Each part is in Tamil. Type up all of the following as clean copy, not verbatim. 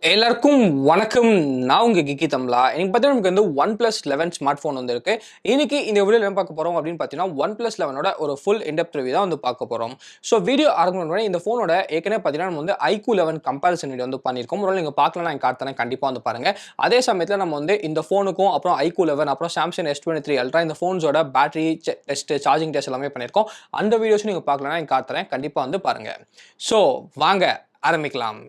எல்லாருக்கும் வணக்கம். நான் உங்க கிக்கிதம்லா. இன்னைக்கு பார்த்தீங்கன்னா நமக்கு வந்து OnePlus 11 ஸ்மார்ட் ஃபோன் வந்து இருக்கு. இன்னைக்கு இந்த வீடியோல என்ன பார்க்க போறோம் அப்படின்னு பார்த்தீங்கன்னா OnePlus 11ஓட ஒரு ஃபுல் இன்டெப்த் ரிவ்யூ தான் வந்து பார்க்க போறோம். ஸோ வீடியோ ஆரம்பிக்கும் முன்னாடி இந்த ஃபோனோட ஏற்கனவே பார்த்தீங்கன்னா நம்ம வந்து iQOO 11 கம்பேரிசன் வீடியோ வந்து பண்ணியிருக்கோம். ஒருவேளை நீங்க பார்க்கலாம், நான் காட்டுறேன், கண்டிப்பா வந்து பாருங்க. அதே சமயத்தில் நம்ம வந்து இந்த ஃபோனுக்கும் அப்புறம் iQOO 11 அப்புறம் Samsung S23 Ultra இந்த ஃபோன்ஸோட பேட்டரி டெஸ்ட், சார்ஜிங் டெஸ்ட் எல்லாமே பண்ணியிருக்கோம். அந்த வீடியோஸும் நீங்க பார்க்கலாம், நான் காட்டுறேன், கண்டிப்பா வந்து பாருங்க. ஸோ வாங்க ஆரம்பிக்கலாம்.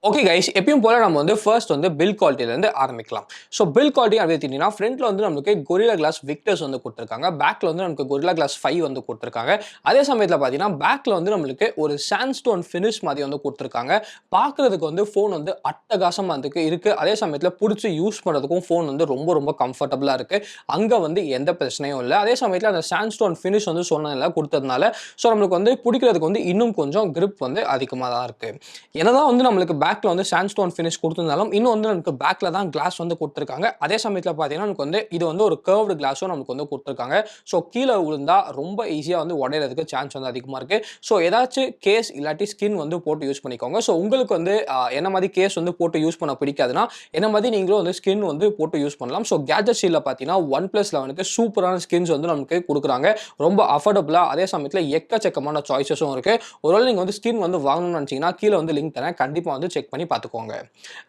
ஓகே கைஸ், எப்பயும் போல நம்ம வந்து ஃபர்ஸ்ட் வந்து பில் குவாலிட்டிலேருந்து ஆரம்பிக்கலாம். ஸோ பில் குவாலிட்டி அப்படி எடுத்தீங்கன்னா ஃப்ரண்ட்ல வந்து நமக்கு கொரில்லா கிளாஸ் விக்டர்ஸ் வந்து கொடுத்துருக்காங்க. பேக்ல வந்து நமக்கு கொரில்லா கிளாஸ் 5 வந்து கொடுத்துருக்காங்க. அதே சமயத்தில் பார்த்தீங்கன்னா பேக்ல வந்து நம்மளுக்கு ஒரு சாண்ட்ஸ்டோன் ஃபினிஷ் மாதிரி வந்து கொடுத்துருக்காங்க. பார்க்கறதுக்கு வந்து ஃபோன் வந்து அட்டகாசமாக இருக்கு. அதே சமயத்தில் பிடிச்சி யூஸ் பண்ணுறதுக்கும் ஃபோன் வந்து ரொம்ப ரொம்ப கம்ஃபர்டபுளாக இருக்கு. அங்கே வந்து எந்த பிரச்சனையும் இல்லை. அதே சமயத்தில் அந்த சாண்ட்ஸ்டோன் ஃபினிஷ் வந்து சொன்னதில்ல கொடுத்ததுனால ஸோ நம்மளுக்கு வந்து பிடிக்கிறதுக்கு வந்து இன்னும் கொஞ்சம் கிரிப் வந்து அதிகமாக தான் இருக்கு. என்னதான் வந்து நம்மளுக்கு பேக்ல வந்து சாண்ட்ஸ்டோன் ஃபினிஷ் கொடுத்திருந்தாலும் இன்னும் வந்து நமக்கு பேக்ல தான் கிளாஸ் வந்து கொடுத்துருக்காங்க. அதே சமயத்தில் பார்த்தீங்கன்னா நமக்கு வந்து இது வந்து ஒரு கர்வ்டு கிளாஸும் நமக்கு வந்து கொடுத்துருக்காங்க. ஸோ கீழே விழுந்தா ரொம்ப ஈஸியாக வந்து உடையிறதுக்கு சான்ஸ் வந்து அதிகமாக இருக்கு. ஸோ ஏதாச்சும் கேஸ் இல்லாட்டி ஸ்கின் வந்து போட்டு யூஸ் பண்ணிக்கோங்க. ஸோ உங்களுக்கு வந்து என்ன மாதிரி கேஸ் வந்து போட்டு யூஸ் பண்ண பிடிக்காதுன்னா என்ன மாதிரி நீங்களும் வந்து ஸ்கின் வந்து போட்டு யூஸ் பண்ணலாம். ஸோ கேஜெட் ஸ்டீலில் பார்த்தீங்கன்னா OnePlus 11க்கு சூப்பரான ஸ்கின்ஸ் வந்து நமக்கு கொடுக்குறாங்க. ரொம்ப அஃபோர்டபுளாக, அதே சமயத்தில் எக்கச்சக்கமான சாய்ஸஸும் இருக்கு. ஒருவேளை நீங்கள் வந்து ஸ்கின் வந்து வாங்கணும்னு நினச்சிங்கன்னா கீழே வந்து லிங்க் தரேன், கண்டிப்பாக வந்து செக் பண்ணி பார்த்துக்கோங்க.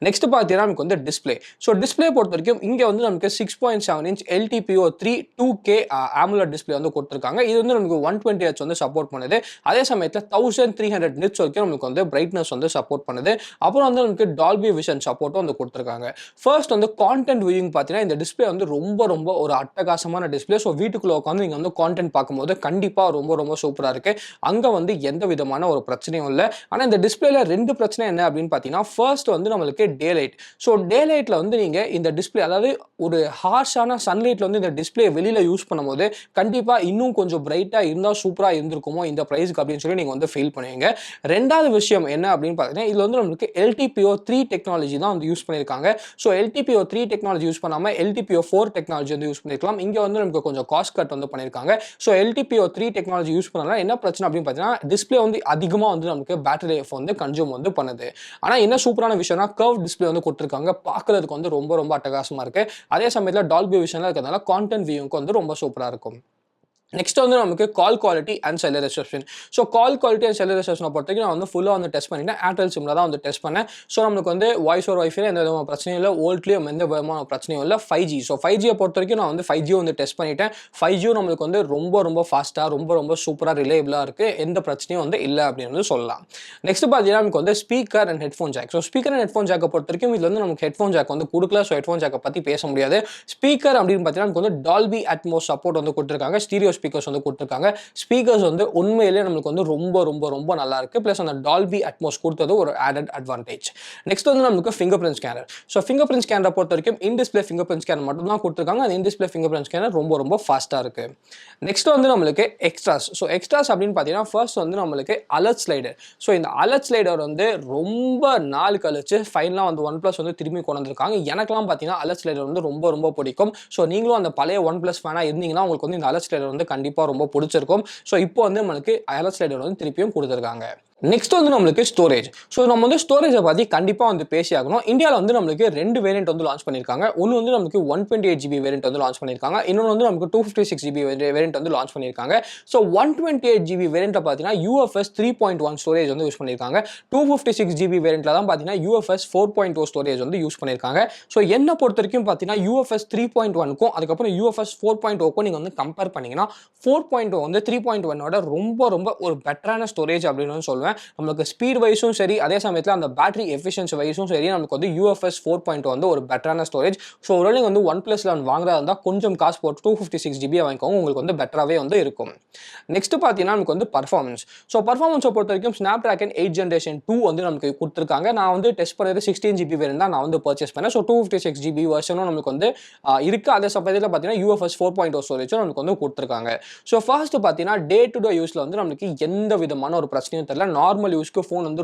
நெக்ஸ்ட் பார்த்தீங்கன்னா நமக்கு வந்து டிஸ்பிளே. ஸோ டிஸ்பிளே பொறுத்த வரைக்கும் இங்கே வந்து நமக்கு 6.7 inch LTPO3 2K AMOLED display வந்து கொடுத்துருக்காங்க. இது வந்து நமக்கு 120Hz வந்து சப்போர்ட் பண்ணுது. அதே சமயத்தில் 1300 நிட்ஸ் வரைக்கும் நமக்கு வந்து பிரைட்னஸ் வந்து சப்போர்ட் பண்ணுது. அப்புறம் வந்து நமக்கு டால்பி விஷன் சப்போர்ட்டும் வந்து கொடுத்துருக்காங்க. ஃபர்ஸ்ட் வந்து கான்டென்ட் வியூயிங் பார்த்தீங்கன்னா இந்த டிஸ்பிளே வந்து ரொம்ப ஒரு அட்டகாசமான டிஸ்பிளே. ஸோ வீட்டுக்குள்ள உட்காந்து நீங்கள் வந்து கான்டென்ட் பார்க்கும்போது கண்டிப்பாக ரொம்ப சூப்பராக இருக்கு. அங்கே வந்து எந்த விதமான ஒரு பிரச்சனையும் இல்லை. ஆனால் இந்த டிஸ்பிளேல ரெண்டு பிரச்சனை என்ன அப்படின்னு பார்த்தீங்கன்னா ஃபர்ஸ்ட் வந்து நம்மளுக்கு டே லைட். ஸோ டே லைட்ல வந்து நீங்க இந்த டிஸ்பிளே, அதாவது ஒரு ஹார்ஷான சன்லைட்ல வந்து இந்த டிஸ்பிளே வெளியில யூஸ் பண்ணும்போது கண்டிப்பா இன்னும் கொஞ்சம் பிரைட்டா இருந்தா சூப்பரா இருந்திருக்குமோ இந்த பிரைஸ்க்கு அப்படின்னு சொல்லி நீங்க வந்து ஃபீல் பண்ணுவீங்க. ரெண்டாவது விஷயம் என்ன அப்படின்னு பார்த்தீங்கன்னா இதுல வந்து நம்மளுக்கு LTPO3 டெக்னாலஜி தான் வந்து யூஸ் பண்ணியிருக்காங்க. ஸோ LTPO3 டெக்னாலஜி யூஸ் பண்ணாம LTPO4 டெக்னாலஜி வந்து யூஸ் பண்ணிருக்கலாம். இங்க வந்து நமக்கு கொஞ்சம் காஸ்ட் கட் வந்து பண்ணியிருக்காங்க. ஸோ LTPO3 டெக்னாலஜி யூஸ் பண்ணனால என்ன பிரச்சனை அப்படின்னு பார்த்தீங்கன்னா டிஸ்பிளே வந்து அதிகமாக வந்து நமக்கு பேட்டரி லைஃப் வந்து கன்சியூம் வந்து பண்ணுது. ஆனா என்ன சூப்பரான விஷயம்னா கர்வ் டிஸ்பிளே வந்து கொடுத்துருக்காங்க. பார்க்கறதுக்கு வந்து ரொம்ப அட்டகாசமா இருக்கு. அதே சமயத்தில் டால்பி விஷன்ல இருக்கிறதுனால கான்டென்ட் வியூக்கு வந்து ரொம்ப சூப்பரா இருக்கும். நெக்ஸ்ட் வந்து நமக்கு call quality and cellular reception. So call quality and cellular ரிசப்ஷனை பொறுத்த வரைக்கும் நான் வந்து ஃபுல்லாக வந்து டெஸ்ட் பண்ணிட்டேன். ஏர்டெல் சிம்ல தான் வந்து டெஸ்ட் பண்ணேன். ஸோ நம்மளுக்கு வந்து வாய்ஸ் ஓவர் வைஃபைல எந்த விதமான பிரச்சனையும் இல்லை, வோல்ட்லேயும் எந்த விதமான பிரச்சனையும் இல்லை. 5G, ஸோ 5Gயை பொறுத்த வரைக்கும் நான் வந்து 5G வந்து டெஸ்ட் பண்ணிட்டேன். 5G நம்மளுக்கு வந்து ரொம்ப ஃபாஸ்ட்டாக ரொம்ப சூப்பராக ரிலேபிளாக இருக்குது. எந்த பிரச்சனையும் வந்து இல்லை அப்படின்னு வந்து சொல்லலாம். நெக்ஸ்ட் பார்த்தீங்கன்னா நமக்கு வந்து speaker and headphone jack. So speaker and headphone ஜாக்கை பொறுத்த வரைக்கும் இதில் வந்து நமக்கு ஹெட்ஃபோன் ஜாக் வந்து கொடுக்கல. ஸோ ஹெட்ஃபோன் ஜாக்கை பற்றி பேச முடியாது. ஸ்பீக்கர் அப்படின்னு பார்த்தீங்கன்னா நமக்கு வந்து டால்பி அட்மோஸ் சப்போர்ட் வந்து கொடுத்துருக்காங்க. ஸ்டீரியோ ஸ்பீக்கர்ஸ் வந்து கொடுத்துருக்காங்க. ஸ்பீக்கர்ஸ் வந்து உண்மையிலேயே நமக்கு வந்து ரொம்ப நல்லா இருக்கு. பிளஸ் அந்த டால்பி அட்மோஸ் கொடுத்தது ஒரு ஆடட் அட்வான்டேஜ். நெக்ஸ்ட் வந்து நமக்கு fingerprint scanner. So fingerprint ஸ்கேனரை பொறுத்த வரைக்கும் in display fingerprint scanner மட்டும் தான் கொடுத்துருக்காங்க. அந்த in display fingerprint scanner ரொம்ப ஃபாஸ்ட்டாக இருக்கு. நெக்ஸ்ட் வந்து நம்மளுக்கு எக்ஸ்ட்ராஸ். ஸோ எக்ஸ்ட்ராஸ் அப்படின்னு பார்த்தீங்கன்னா ஃபர்ஸ்ட் வந்து நம்மளுக்கு அலர்ட் ஸ்லைடர். ஸோ இந்த அலர்ட் ஸ்லைடர் வந்து ரொம்ப நாள் கழிச்சு ஃபைனலாக வந்து OnePlus வந்து திரும்பி கொண்டு வந்திருக்காங்க. எனக்கெல்லாம் பார்த்தீங்கன்னா அலர்ட் ஸ்லைடர் வந்து ரொம்ப பிடிக்கும். ஸோ நீங்களும் அந்த பழைய OnePlus ஃபேனாக இருந்தீங்கன்னா உங்களுக்கு வந்து இந்த அலர்ட் ஸ்லைடர் வந்து கண்டிப்பாக ரொம்ப பிடிச்சிருக்கும். ஸோ இப்போ வந்து நம்மளுக்கு அலர்ட் ஸ்லைடர் வந்து திருப்பியும் கொடுத்துருக்காங்க. நெக்ஸ்ட் வந்து நம்மளுக்கு ஸ்டோரேஜ். ஸோ நம்ம வந்து ஸ்டோரேஜை பற்றி கண்டிப்பாக வந்து பேசி ஆகணும். இந்தியாவில் வந்து நம்மளுக்கு 2 வேரியன்ட் வந்து லான்ச் பண்ணியிருக்காங்க. ஒன்று வந்து நமக்கு 128GB வேரியன்ட் வந்து லான்ச் பண்ணியிருக்காங்க. இன்னொன்று வந்து நமக்கு 256GB வேரியன்ட் வந்து லான்ச் பண்ணியிருக்காங்க. ஸோ 128GB வேரியண்ட்டை பார்த்தீங்கன்னா UFS 3.1 ஸ்டோரேஜ் வந்து யூஸ் பண்ணியிருக்காங்க. 256GB வேரியண்ட்டில் தான் பார்த்தீங்கன்னா UFS 4.0 ஸ்டோரேஜ் வந்து யூஸ் பண்ணியிருக்காங்க. ஸோ என்ன பொறுத்த வரைக்கும் பார்த்தீங்கன்னா UFS 3.1க்கும் அதுக்கப்புறம் UFS 4.0க்கும் நீங்கள் வந்து கம்பேர் பண்ணீங்கன்னா 4.0 வந்து 3.1ஓட ரொம்ப ஒரு பெட்டரான ஸ்டோரேஜ் அப்படின்னு சொல்லுவேன். நமக்கு ஸ்பீட் வைஸும் சரி, அதே சமயத்தில் அந்த பேட்டரி எஃபிஷியன்சி வைஸும் சரி நமக்கு வந்து UFS 4.0 வந்து ஒரு பெட்டரான ஸ்டோரேஜ். ஸோ ஒரு நீங்கள் வந்து OnePlus 11 வாங்குறதா இருந்தால் கொஞ்சம் காசு போட்டு 256GB வாங்கிக்கோங்க, உங்களுக்கு வந்து பெட்டராகவே வந்து இருக்கும். நெக்ஸ்ட் பார்த்தீங்கன்னா நமக்கு வந்து பர்ஃபார்மன்ஸ். ஸோ பர்ஃபார்மன்ஸை பொறுத்த வரைக்கும் Snapdragon 8 Generation 2 வந்து நமக்கு கொடுத்துருக்காங்க. நான் வந்து டெஸ்ட் பண்ணது 16GB வேரியன்ட் தான் நான் வந்து பர்ச்சேஸ் பண்ணேன். ஸோ 256GB வெர்ஷனும் நமக்கு வந்து இருக்குது. அதே சமயத்தில் பார்த்தீங்கன்னா UFS 4.0 ஸ்டோரேஜும் நமக்கு வந்து கொடுத்துருக்காங்க. ஸோ ஃபர்ஸ்ட் பார்த்தீங்கன்னா டே டு டே யூஸில் வந்து நமக்கு எந்த விதமான ஒரு பிரச்சனையும் தெரியல. நார்மல் யூஸ்க்கு ஃபோன் வந்து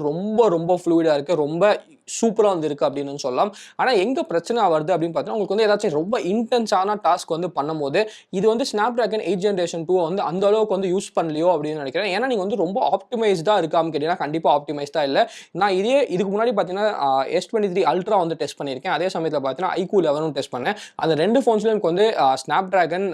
ரொம்ப ஃப்ளூயிடாக இருக்குது, ரொம்ப சூப்பரா வந்து இருக்கு அப்படின்னு சொல்லலாம். ஆனா எங்க பிரச்சனை வருது அப்படின்னு பார்த்தீங்கன்னா, உங்களுக்கு வந்து ஏதாச்சும் ரொம்ப இன்டென்ஸான டாஸ்க் வந்து பண்ணும்போது, இது வந்து Snapdragon 8 Generation 2 வந்து அந்த அளவுக்கு வந்து யூஸ் பண்ணலையோ அப்படின்னு நினைக்கிறேன். ஏன்னா நீங்க வந்து ரொம்ப ஆப்டிமைஸ்டா இருக்கான்னு கேட்டீங்கன்னா, கண்டிப்பா ஆப்டிமைஸ்டா இல்ல. நான் இதுக்கு முன்னாடி பார்த்தீங்கன்னா, S23 Ultra வந்து டெஸ்ட் பண்ணியிருக்கேன். அதே சமயத்தில பார்த்தீங்கன்னா, iQOO 11ம் டெஸ்ட் பண்ணேன். அந்த 2 ஃபோன்ஸ்லயும் எனக்கு வந்து Snapdragon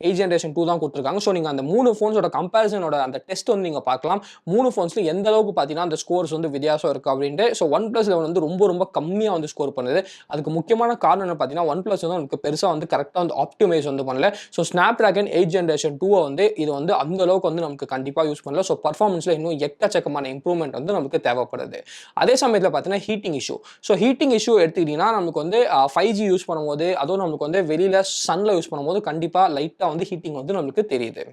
8 Generation 2 தான் குடுத்துருக்காங்க. ஸோ நீங்க அந்த 3 ஃபோன்ஸோட கம்பேரிசனோட அந்த டெஸ்ட் வந்து நீங்க பார்க்கலாம். 3 ஃபோன்ஸ்ல எந்த அளவுக்கு பார்த்தீங்கன்னா, அந்த ஸ்கோர்ஸ் வந்து வித்தியாசம் இருக்கு அப்படின்ட்டு. ஸோ OnePlus 11 வந்து ரொம்ப ரொம்ப கம்மியா வந்து ஸ்கோர் பண்ணுது. அதுக்கு முக்கியமான காரணம் என்ன பார்த்தீங்கன்னா, OnePlus வந்து நமக்கு பெருசா வந்து கரெக்ட்டா வந்து ஆப்டிமைஸ் வந்து பண்ணல. ஸோ Snapdragon 8 Generation 2 வந்து இது வந்து அந்த அளவுக்கு வந்து நமக்கு கண்டிப்பா யூஸ் பண்ணல. ஸோ பெர்ஃபார்மன்ஸ்ல இன்னும் எக்கச்சக்கமான இம்ப்ரூவ்மென்ட் வந்து நமக்கு தேவைப்படுது. அதே சமயத்தில பார்த்தீங்கன்னா, heating issue. So heating issue எடுத்துக்கிட்டீங்கன்னா, நமக்கு வந்து 5G யூஸ் பண்ணும்போது, அதுவும் நமக்கு வந்து வெளியில சன்ல யூஸ் பண்ணும்போது கண்டிப்பா லைட்டா வந்து ஹீட்டிங் வந்து நமக்கு தெரியுது.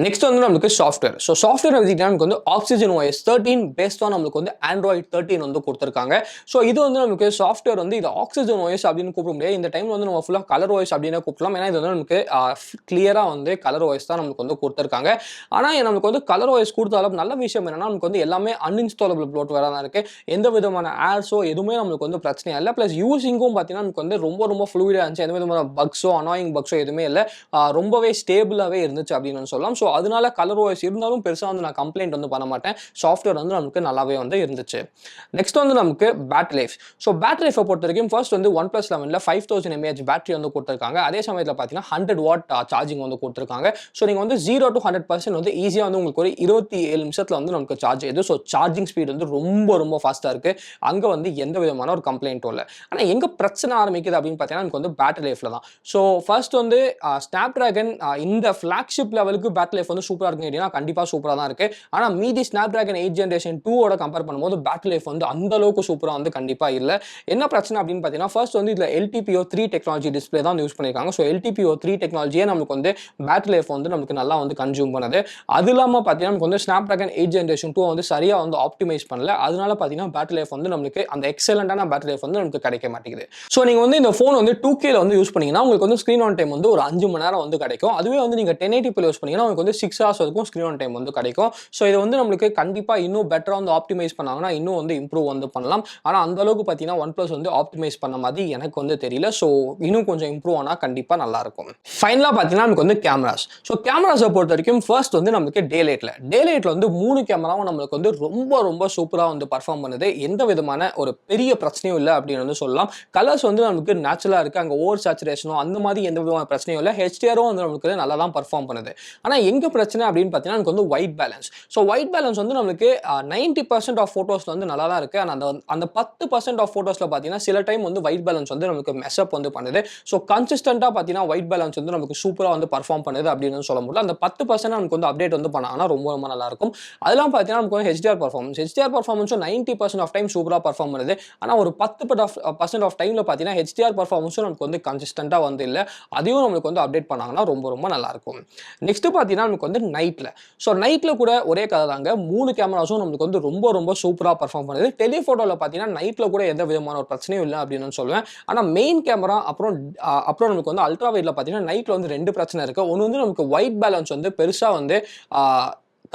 நெக்ஸ்ட் வந்து நமக்கு சாஃப்ட்வேர். ஸோ சாஃப்ட்வேர் எடுத்துக்கிட்டா நமக்கு வந்து Oxygen OS 13 பேஸ்ட் ஆன் நமக்கு வந்து Android 13 வந்து குடுத்துருக்காங்க. ஸோ இது வந்து நமக்கு சாஃப்ட்வேர் வந்து இது Oxygen OS அப்படின்னு கூப்பிட முடியாது. இந்த டைம்ல வந்து நம்ம ஃபுல்லா கலர் OS அப்படினே கூப்பிடலாம். ஏன்னா இது வந்து நமக்கு கிளியரா வந்து கலர் OS தான் நமக்கு வந்து குடுத்துருக்காங்க. ஆனா நமக்கு வந்து கலர் OS குடுத்தாலும் நல்ல விஷயம் என்னன்னா, நமக்கு வந்து எல்லாமே அன்இன்ஸ்டாலபிள் ப்ளோட்வேரா தான் இருக்கு. எந்த விதமான ஆட்ஸோ எதுவுமே நமக்கு வந்து பிரச்சனை இல்ல. பிளஸ் யூசிங்கும் பார்த்தீங்கன்னா, நமக்கு வந்து ரொம்ப ஃப்ளூயிடா இருந்துச்சு. எந்த விதமான பக்ஸோ, அனாயிங் பக்ஸோ எதுவுமே இல்ல. ரொம்பவே ஸ்டேபிளாவே இருந்துச்சு அப்படின்னு சொல்லலாம். ஸோ அதனால கலர் OS இருந்தாலும் பெருசா வந்து நான் கம்ப்ளைண்ட் வந்து பண்ண மாட்டேன். சாஃப்ட்வேர் வந்து நமக்கு நல்லாவே வந்து இருந்துச்சு. நெக்ஸ்ட் வந்து நமக்கு பேட்டரி லைஃப். ஸோ பேட்டரி லைஃபை பொறுத்தவரைக்கும் ஃபர்ஸ்ட் வந்து OnePlus 11ல 5000 mAh பேட்டரி வந்து குடுத்துருக்காங்க. அதே சமயத்தில் பார்த்தீங்கன்னா 100 வாட் சார்ஜிங் வந்து குடுத்துருக்காங்க. ஸோ நீங்க வந்து 0 to 100% வந்து ஈஸியா வந்து உங்களுக்கு ஒரு 27 நிமிஷத்துல வந்து நமக்கு சார்ஜ் ஆயிடுது. ஸோ சார்ஜிங் ஸ்பீட் வந்து ரொம்ப ஃபாஸ்டா இருக்கு. அங்க வந்து எந்த விதமான ஒரு கம்ப்ளைண்ட்டும் இல்ல. ஆனா எங்க பிரச்சனை ஆரம்பிக்குது அப்படின்னு பார்த்தீங்கன்னா, நமக்கு வந்து பேட்டரி லைஃப்ல தான். ஸோ ஃபர்ஸ்ட் வந்து Snapdragon இந்த ஃபிளாக்ஷிப் லெவலுக்கு பேட்டரி லைஃப் வந்து சூப்பரா இருக்குன்னு கேட்டீங்கன்னா, கண்டிப்பா சூப்பரா தான் இருக்கு. ஆனா மீதி Snapdragon 8 Generation 2 ஓட கம்பேர் பண்ணும்போது பேட்டரி லைஃப் வந்து அந்த அளவுக்கு சூப்பரா வந்து கண்டிப்பா இல்ல. என்ன பிரச்சனை அப்படின்னு பார்த்தீங்கன்னா, ஃபர்ஸ்ட் வந்து இதுல LTPO3 டெக்னாலஜி டிஸ்ப்ளே தான் யூஸ் பண்ணிருக்காங்க. ஸோ LTPO3 டெக்னாலஜியே நமக்கு வந்து பேட்டரி லைஃப் வந்து நமக்கு நல்லா வந்து கன்சியூம் பண்ணுது. அது இல்லாம பார்த்தீங்கன்னா, நமக்கு வந்து Snapdragon 8 Generation 2 வந்து சரியா வந்து ஆப்டிமைஸ் பண்ணல. அதனால பார்த்தீங்கன்னா, பேட்டரி லைஃப் வந்து நமக்கு அந்த எக்ஸலென்ட்டான பேட்டரி லைஃப் வந்து நமக்கு கிடைக்க மாட்டேங்குது. ஸோ நீங்க வந்து இந்த ஃபோன் வந்து 2Kல வந்து யூஸ் பண்ணீங்கன்னா, உங்களுக்கு வந்து ஸ்கிரீன் ஆன் டைம் வந்து ஒரு 5 மணி நேரம் வந்து கிடைக்கும். அதுவே வந்து நீங்க 1080p யூஸ் பண்ணீங்கன்னா, உங்களுக்கு வந்து 6 ஹவர்ஸ் வரைக்கும் ஸ்கிரீன் ஆன் டைம் வந்து கிடைக்கும். ஸோ இது வந்து நம்மளுக்கு கண்டிப்பா இன்னும் பெட்டரா வந்து ஆப்டிமைஸ் பண்ணாங்கன்னா, இன்னும் வந்து இம்ப்ரூவ் வந்து பண்ணலாம். ஆனா அந்த அளவுக்கு பார்த்தீங்கன்னா, OnePlus வந்து ஆப்டிமைஸ் பண்ண மாதிரி எனக்கு வந்து தெரியல. ஸோ இன்னும் கொஞ்சம் இம்ப்ரூவ் ஆனா கண்டிப்பா நல்லா இருக்கும். ஃபைனலா பார்த்தீங்கன்னா, நமக்கு வந்து கேமராஸ். ஸோ கேமராஸை பொறுத்தவரைக்கும் ஃபர்ஸ்ட் வந்து நமக்கு டே லைட்ல வந்து 3 கேமராவும் நம்மளுக்கு வந்து ரொம்ப சூப்பரா வந்து பெர்ஃபார்ம் பண்ணுது. எந்த விதமான ஒரு பெரிய பிரச்சனையும் இல்ல அப்படின்னு வந்து சொல்லலாம். கலர்ஸ் வந்து நமக்கு நேச்சுரலா இருக்கு. அங்க ஓவர் சேச்சுரேஷனோ அந்த மாதிரி எந்த விதமான பிரச்சனையும் இல்ல. HDR வந்து நமக்கு நல்லா தான் பெர்ஃபார்ம் பண்ணுது. ஆனா எங்க பிரச்சனை அப்படின்னு பார்த்தீங்கன்னா, நமக்கு வந்து white balance. So white balance வந்து நமக்கு 90% ஆஃப் ஃபோட்டோஸ்ல வந்து நல்லா தான் இருக்கு. ஆனா அந்த 10% ஆஃப் ஃபோட்டோஸ்ல பார்த்தீங்கன்னா, சில டைம் வந்து ஒயிட் பேலன்ஸ் வந்து நமக்கு மெஸ் அப் வந்து பண்ணுது. ஸோ கன்சிஸ்டன்ட்டா பார்த்தீங்கன்னா, ஒயிட் பேலன்ஸ் வந்து நமக்கு சூப்பரா வந்து பெர்ஃபார்ம் பண்ணுது அப்படின்னு சொல்ல முடியல. அந்த 10% நமக்கு வந்து அப்டேட் வந்து பண்ணாங்கன்னா ரொம்ப நல்லா இருக்கும். அதெல்லாம் பார்த்தீங்கன்னா, நமக்கு வந்து HDR பெர்ஃபார்மன்ஸும் 90% ஆஃப் டைம் சூப்பரா பெர்ஃபார்ம் பண்ணுது. ஆனா ஒரு 10% ஆஃப் டைம்ல பார்த்தீங்கன்னா, HDR பெர்ஃபார்மன்ஸும் நமக்கு வந்து கன்சிஸ்டன்ட்டா வந்து இல்ல. அதையும் நமக்கு வந்து அப்டேட் பண்ணாங்கன்னா ரொம்ப நல்லா இருக்கும். நெக்ஸ்ட் பார்த்தீங்கன்னா, நமக்கு வந்து நைட்ல கூட ஒரே கதை தாங்க. 3 கேமராஸும் நமக்கு வந்து ரொம்ப சூப்பரா பெர்ஃபார்ம் பண்ணுது. டெலிஃபோட்டோல பார்த்தீங்கன்னா, நைட்ல கூட எந்த விதமான ஒரு பிரச்சனையும் இல்ல அப்படின்னு சொல்லுவேன். ஆனா மெயின் கேமரா அப்புறம் நமக்கு வந்து அல்ட்ரா வைட்ல பார்த்தீங்கன்னா, நைட்ல வந்து 2 பிரச்சனை இருக்கு. ஒன்னு வந்து நமக்கு ஒயிட் பேலன்ஸ் வந்து பெருசா வந்து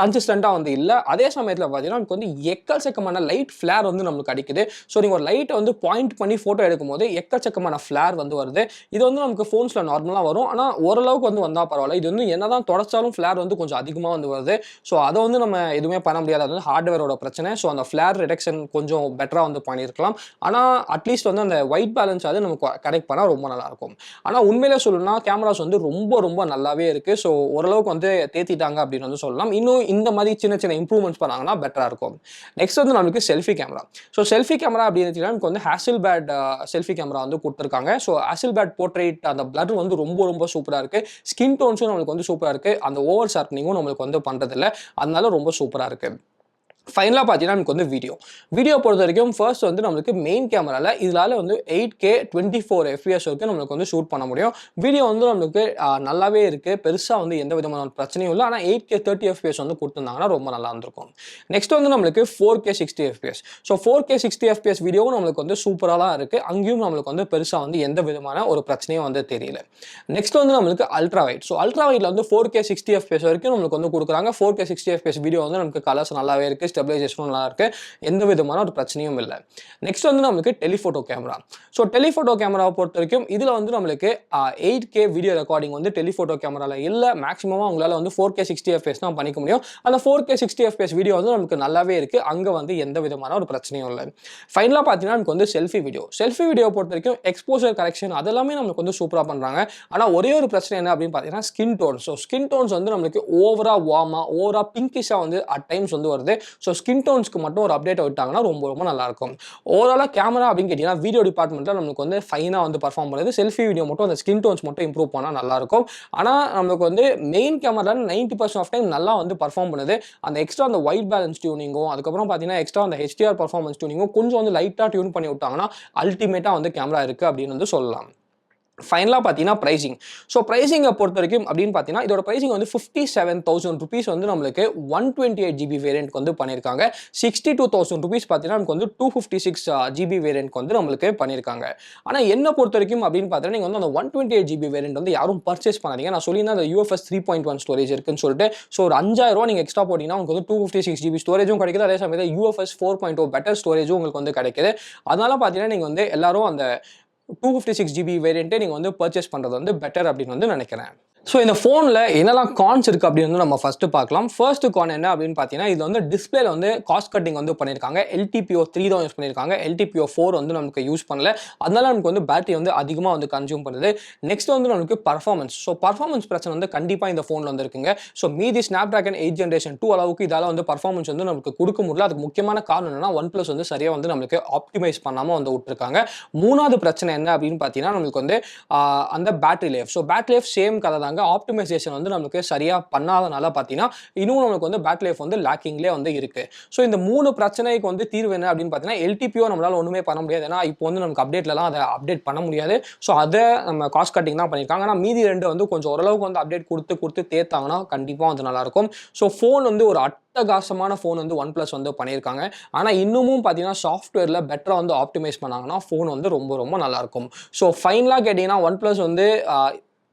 கன்சிஸ்டன்ட்டா வந்து இல்ல. அதே சமயத்துல பார்த்தீங்கன்னா, நமக்கு வந்து எக்கச்சக்கமான லைட் ஃபிளேர் வந்து நமக்கு அடிக்குது. ஸோ நீங்க ஒரு லைட்ட வந்து பாயிண்ட் பண்ணி ஃபோட்டோ எடுக்கும்போது எக்கச்சக்கமான ஃபிளேர் வந்து வருது. இது வந்து நமக்கு ஃபோன்ஸ்ல நார்மலா வரும். ஆனா ஓரளவுக்கு வந்து வந்தா பரவாயில்ல. இது வந்து என்னதான் தொடச்சாலும் ஃபிளேர் வந்து கொஞ்சம் அதிகமா வந்து வருது. ஸோ அத வந்து நம்ம எதுவுமே பண்ண முடியாது. அது வந்து ஹார்ட்வேரோட பிரச்சனை. ஸோ அந்த ஃபிளேர் ரிடக்ஷன் கொஞ்சம் பெட்டரா வந்து பண்ணியிருக்கலாம். ஆனா அட்லீஸ்ட் வந்து அந்த ஒயிட் பேலன்ஸ் அது நமக்கு கரெக்ட் பண்ணா ரொம்ப நல்லா இருக்கும். ஆனா உண்மையிலே சொல்லணும்னா கேமராஸ் வந்து ரொம்ப நல்லாவே இருக்கு. ஸோ ஓரளவுக்கு வந்து தேத்திட்டாங்க அப்படின்னு வந்து சொல்லலாம். இன்னும் இந்த மாதிரி சின்ன இம்ப்ரூவ்மெண்ட்ஸ் பண்ணாங்கன்னா பெட்டரா இருக்கும். நெக்ஸ்ட் வந்து நமக்கு selfie camera. So selfie camera அப்படின்னு நமக்கு வந்து ஹாசில்பேட் செல்ஃபி கேமரா வந்து கொடுத்துருக்காங்க. ஸோ ஹாசில்பேட் போர்ட்ரேட் அந்த பிளர் வந்து ரொம்ப சூப்பரா இருக்கு. ஸ்கின் டோன்ஸும் நம்மளுக்கு வந்து சூப்பரா இருக்கு. அந்த ஓவர் ஷார்ப்னிங்கும் நம்மளுக்கு வந்து பண்றதில்ல. அதனால ரொம்ப சூப்பரா இருக்கு. ஃபைனலா பார்த்தீங்கன்னா, நமக்கு வந்து வீடியோ பொறுத்த வரைக்கும் ஃபர்ஸ்ட் வந்து நம்மளுக்கு மெயின் கேமரால இதனால வந்து 8K 24 FPS வரைக்கும் நம்மளுக்கு வந்து ஷூட் பண்ண முடியும். வீடியோ வந்து நம்மளுக்கு நல்லாவே இருக்கு. பெருசா வந்து எந்த விதமான பிரச்சனையும் இல்ல. ஆனா 8K 30 FPS வந்து கொடுத்திருந்தாங்கன்னா ரொம்ப நல்லா இருந்திருக்கும். நெக்ஸ்ட் வந்து நம்மளுக்கு 4K 60 FPS. So 4K 60 FPS வீடியோவும் நம்மளுக்கு வந்து சூப்பரா தான் இருக்கு. அங்கேயும் நம்மளுக்கு வந்து பெருசா வந்து எந்த விதமான ஒரு பிரச்சனையும் வந்து தெரியல. நெக்ஸ்ட் வந்து நம்மளுக்கு அல்ட்ரா வைட். ஸோ அல்ட்ரா வைட்ல வந்து 4K 60 FPS வரைக்கும் நம்மளுக்கு வந்து கொடுக்குறாங்க. 4K 60 FPS வீடியோ வந்து நமக்கு கலர்ஸ் நல்லாவே இருக்கு. ஸ்டெபிலைசேஷனும் நல்லா இருக்கு, எந்த விதமான ஒரு பிரச்சனையும் இல்லை. நெக்ஸ்ட் வந்து நம்மளுக்கு டெலிஃபோட்டோ கேமரா. ஸோ டெலிஃபோட்டோ கேமராவை பொறுத்த வரைக்கும் இதில் வந்து நம்மளுக்கு 8K வீடியோ ரெக்கார்டிங் வந்து டெலிஃபோட்டோ கேமராவில் இல்லை. மேக்ஸிமமாக உங்களால் வந்து 4K 60fps தான் பண்ணிக்க முடியும். அந்த 4K 60fps வீடியோ வந்து நமக்கு நல்லாவே இருக்கு, அங்கே வந்து எந்த விதமான ஒரு பிரச்சனையும் இல்லை. ஃபைனலாக பார்த்தீங்கன்னா நமக்கு வந்து செல்ஃபி வீடியோ பொறுத்த வரைக்கும் எக்ஸ்போசர் கரெக்ஷன் அதெல்லாமே நமக்கு வந்து சூப்பராக பண்ணுறாங்க. ஆனால் ஒரே ஒரு பிரச்சனை என்ன அப்படின்னு பார்த்தீங்கன்னா skin tone. So skin tones வந்து நம்மளுக்கு ஓவரா வார்மாக ஓவரா பிங்கிஷாக வந்து அட் டைம்ஸ் வந்து வருது. ஸோ ஸ்கின் டோன்ஸ்க்கு மட்டும் ஒரு அப்டேட் விட்டாங்கன்னா ரொம்ப ரொம்ப நல்லா இருக்கும். ஓவராலாக கேமரா அப்படின்னு கேட்டிங்கன்னா வீடியோ டிபார்ட்மெண்ட்டில் நமக்கு வந்து ஃபைனாக வந்து பர்ஃபார்ம் பண்ணுது. செல்ஃபி வீடியோ மட்டும் அந்த ஸ்கின் டோன்ஸ் மட்டும் இம்ப்ரூவ் பண்ணால் நல்லாயிருக்கும். ஆனால் நமக்கு வந்து மெயின் கேமரா 90% ஆஃப் டைம் நல்லா வந்து பர்ஃபார்ம் பண்ணுது. அந்த எக்ஸ்ட்ரா அந்த ஒயிட் பேலன்ஸ் டியூனிங்கும் அதுக்கப்புறம் பார்த்தீங்கன்னா எக்ஸ்ட்ரா அந்த HDR பர்ஃபார்மன்ஸ் டியூனிங்கும் கொஞ்சம் வந்து லைட்டாக டியூன் பண்ணி விட்டாங்கன்னா அல்டிமேட்டாக வந்து கேமரா இருக்குது அப்படின்னு வந்து சொல்லலாம். ஃபைனலாக பார்த்தீங்கன்னா ப்ரைசிங். ஸோ ப்ரைசிங்கை பொறுத்த வரைக்கும் அப்படின்னு பார்த்தீங்கன்னா இதோட ப்ரைசிங் வந்து 57,000 rupees வந்து நம்மளுக்கு 128GB வேரியன்ட்க்கு வந்து பண்ணியிருக்காங்க. 62,000 rupees பார்த்தீங்கன்னா நமக்கு வந்து 256GB வேரியன்ட்க்கு வந்து நம்மளுக்கு பண்ணியிருக்காங்க. ஆனால் என்ன பொறுத்த வரைக்கும் அப்படின்னு பார்த்தீங்கன்னா நீங்கள் வந்து அந்த 128GB வேரியன்ட் வந்து யாரும் பர்ச்சேஸ் பண்ணாதீங்க. நான் சொல்லியிருந்தேன் அந்த UFS 3.1 ஸ்டோரேஜ் இருக்குன்னு சொல்லிட்டு. ஸோ ஒரு 5,000 ரூபா நீங்கள் எக்ஸ்ட்ரா போட்டிங்கன்னா உங்களுக்கு வந்து 256GB ஸ்டோரேஜும் கிடைக்குது. அதே சமயத்தில் UFS 4.0 பெட்டர் ஸ்டோரேஜும் உங்களுக்கு வந்து கிடைக்குது. அதனால பார்த்தீங்கன்னா நீங்கள் வந்து எல்லாரும் அந்த 256GB வேரியண்ட்டே நீங்கள் வந்து பர்ச்சேஸ் பண்ணுறது வந்து பெட்டர் அப்படின்னு வந்து நினைக்கிறேன். ஸோ இந்த ஃபோனில் என்னெல்லாம் கான்ஸ் இருக்குது அப்படின்னு வந்து நம்ம ஃபஸ்ட்டு பார்க்கலாம். ஃபர்ஸ்ட் கான் என்ன அப்படின்னு பார்த்தீங்கன்னா இது வந்து டிஸ்பிளேல வந்து காஸ்ட் கட்டிங் வந்து பண்ணியிருக்காங்க. LTPO3 தான் யூஸ் பண்ணியிருக்காங்க. LTPO4 வந்து நமக்கு யூஸ் பண்ணல. அதனால நமக்கு வந்து பேட்டரி வந்து அதிகமாக வந்து கன்சியூம் பண்ணுது. நெக்ஸ்ட் வந்து நமக்கு பர்ஃபார்மன்ஸ். ஸோ பர்ஃபார்மன்ஸ் பிரச்சனை வந்து கண்டிப்பாக இந்த ஃபோனில் வந்து இருக்குங்க. ஸோ மீதி ஸ்னாப்டிராகன் 8 ஜென்ரேஷன் 2 அளவுக்கு இதால் வந்து பர்ஃபார்மன்ஸ் வந்து நமக்கு கொடுக்க முடியல. அதுக்கு முக்கியமான காரணம் என்னன்னா OnePlus வந்து சரியாக வந்து நமக்கு ஆப்டிமைஸ் பண்ணாமல் வந்து விட்டுருக்காங்க. மூணாவது பிரச்சனை என்ன அப்படின்னு பார்த்தீங்கன்னா நமக்கு வந்து அந்த battery life. So battery life same கதை தாங்க. ஆப்டிமைசேஷன் வந்து நமக்கு சரியா பண்ணாதனால பார்த்தீங்கன்னா இன்னும் நமக்கு வந்து பேட்டரி லைஃப் வந்து லேக்கிங்லேயே வந்து இருக்கு. ஸோ இந்த 3 பிரச்சனைக்கு வந்து தீர்வு என்ன அப்படின்னு பார்த்தீங்கன்னா LTPO நம்மளால ஒன்றுமே பண்ண முடியாது. ஏன்னா இப்போ வந்து நமக்கு அப்டேட்லாம் அதை அப்டேட் பண்ண முடியாது. ஸோ அதை நம்ம காஸ்ட் கட்டிங் தான் பண்ணியிருக்காங்க. ஆனால் மீதி 2 வந்து கொஞ்சம் ஓரளவுக்கு வந்து அப்டேட் கொடுத்து தேத்தாங்கன்னா கண்டிப்பாக வந்து நல்லாயிருக்கும். ஸோ ஃபோன் வந்து ஒரு அட்டகாசமான ஃபோன் வந்து OnePlus வந்து பண்ணியிருக்காங்க. ஆனால் இன்னமும் பார்த்தீங்கன்னா சாஃப்ட்வேரில் பெட்டராக வந்து ஆப்டிமைஸ் பண்ணாங்கன்னா ஃபோன் வந்து ரொம்ப ரொம்ப நல்லாயிருக்கும். ஸோ ஃபைனலாக கேட்டிங்கன்னா OnePlus வந்து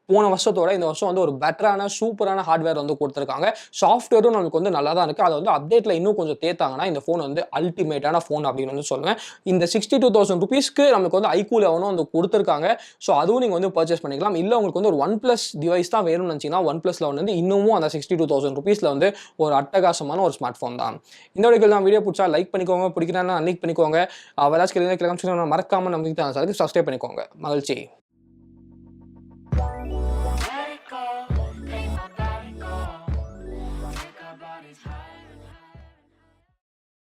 போன வருஷத்தோட இந்த வருஷம் வந்து ஒரு பெட்டரான சூப்பரான ஹார்ட்வேர் வந்து கொடுத்துருக்காங்க. சாஃப்ட்வேரும் நமக்கு வந்து நல்லா தான் இருக்குது. அதை வந்து அப்டேட்டில் இன்னும் கொஞ்சம் தேத்தாங்கன்னா இந்த ஃபோன் வந்து அல்டிமேட்டான ஃபோன் அப்படின்னு வந்து சொல்லுவேன். இந்த 62,000 rupeesக்கு நமக்கு வந்து iQOO 11 வந்து கொடுத்துருக்காங்க. ஸோ அதுவும் நீங்கள் வந்து பர்ச்சேஸ் பண்ணிக்கலாம். இல்லை உங்களுக்கு வந்து ஒரு OnePlus டிவைஸ் தான் வேணும்னு நினச்சிங்கன்னா OnePlus 11 வந்து இன்னமும் அந்த 62,000 rupeesல வந்து ஒரு அட்டகாசமான ஒரு ஸ்மார்ட் ஃபோன் தான். இந்த வீடியோ பிடிச்சா லைக் பண்ணிக்கோங்க, பிடிக்கிறேன்னா அன்லைக் பண்ணிக்கோங்க. வராஜ் மறக்காமல் நம்ம சப்ஸ்கிரைப் பண்ணிக்கோங்க. மகிழ்ச்சி.